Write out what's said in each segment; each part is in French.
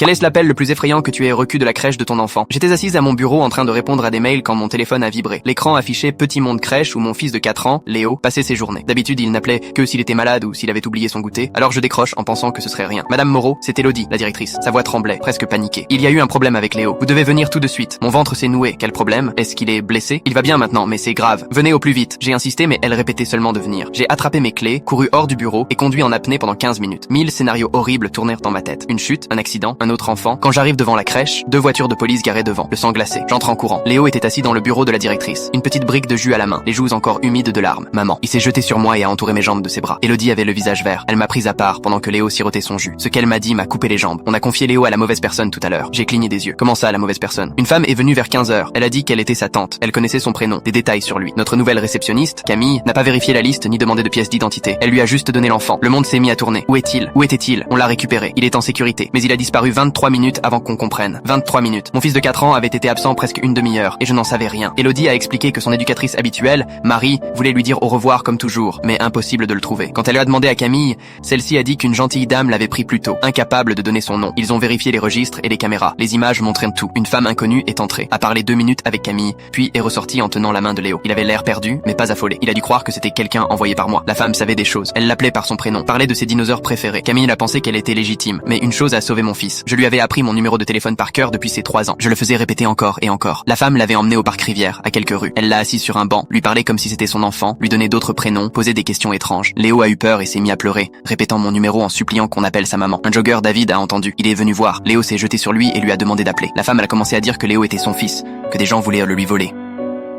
Quel est l'appel le plus effrayant que tu aies reçu de la crèche de ton enfant? J'étais assise à mon bureau en train de répondre à des mails quand mon téléphone a vibré. L'écran affichait Petit Monde Crèche où mon fils de 4 ans, Léo, passait ses journées. D'habitude, il n'appelait que s'il était malade ou s'il avait oublié son goûter. Alors je décroche en pensant que ce serait rien. Madame Moreau, c'est Elodie, la directrice. Sa voix tremblait, presque paniquée. Il y a eu un problème avec Léo. Vous devez venir tout de suite. Mon ventre s'est noué. Quel problème? Est-ce qu'il est blessé? Il va bien maintenant, mais c'est grave. Venez au plus vite. J'ai insisté, mais elle répétait seulement de venir. J'ai attrapé mes clés, couru hors du bureau et conduit en apnée pendant 15 minutes. 1000 scénarios horribles tournèrent dans ma tête. Une chute, un accident, un autre enfant. Quand j'arrive devant la crèche, 2 voitures de police garées devant, le sang glacé. J'entre en courant. Léo était assis dans le bureau de la directrice, une petite brique de jus à la main, les joues encore humides de larmes. Maman. Il s'est jeté sur moi et a entouré mes jambes de ses bras. Elodie avait le visage vert. Elle m'a prise à part pendant que Léo sirotait son jus. Ce qu'elle m'a dit m'a coupé les jambes. On a confié Léo à la mauvaise personne tout à l'heure. J'ai cligné des yeux. Comment ça, la mauvaise personne? Une femme est venue vers 15h. Elle a dit qu'elle était sa tante. Elle connaissait son prénom, des détails sur lui. Notre nouvelle réceptionniste, Camille, n'a pas vérifié la liste ni demandé de pièces d'identité. Elle lui a juste donné l'enfant. Le monde s'est mis à tourner. Où est-il? Où était-il? On l'a récupéré. Il est en sécurité. Mais il a disparu 23 minutes avant qu'on comprenne. 23 minutes. Mon fils de 4 ans avait été absent presque une demi-heure et je n'en savais rien. Elodie a expliqué que son éducatrice habituelle, Marie, voulait lui dire au revoir comme toujours, mais impossible de le trouver. Quand elle a demandé à Camille, celle-ci a dit qu'une gentille dame l'avait pris plus tôt, incapable de donner son nom. Ils ont vérifié les registres et les caméras. Les images montraient tout. Une femme inconnue est entrée, a parlé 2 minutes avec Camille, puis est ressortie en tenant la main de Léo. Il avait l'air perdu, mais pas affolé. Il a dû croire que c'était quelqu'un envoyé par moi. La femme savait des choses. Elle l'appelait par son prénom, parlait de ses dinosaures préférés. Camille a pensé qu'elle était légitime, mais une chose a sauvé mon fils. Je lui avais appris mon numéro de téléphone par cœur depuis ses 3 ans. Je le faisais répéter encore et encore. La femme l'avait emmené au parc Rivière, à quelques rues. Elle l'a assis sur un banc, lui parlait comme si c'était son enfant, lui donnait d'autres prénoms, posait des questions étranges. Léo a eu peur et s'est mis à pleurer, répétant mon numéro en suppliant qu'on appelle sa maman. Un jogger, David, a entendu. Il est venu voir. Léo s'est jeté sur lui et lui a demandé d'appeler. La femme a commencé à dire que Léo était son fils, que des gens voulaient le lui voler.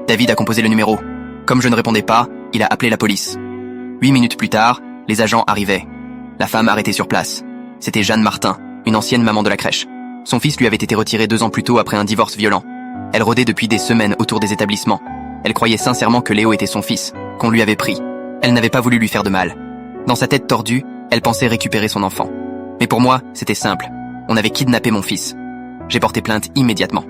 David a composé le numéro. Comme je ne répondais pas, il a appelé la police. 8 minutes plus tard, les agents arrivaient. La femme arrêtée sur place. C'était Jeanne Martin, une ancienne maman de la crèche. Son fils lui avait été retiré 2 ans plus tôt après un divorce violent. Elle rôdait depuis des semaines autour des établissements. Elle croyait sincèrement que Léo était son fils, qu'on lui avait pris. Elle n'avait pas voulu lui faire de mal. Dans sa tête tordue, elle pensait récupérer son enfant. Mais pour moi, c'était simple. On avait kidnappé mon fils. J'ai porté plainte immédiatement.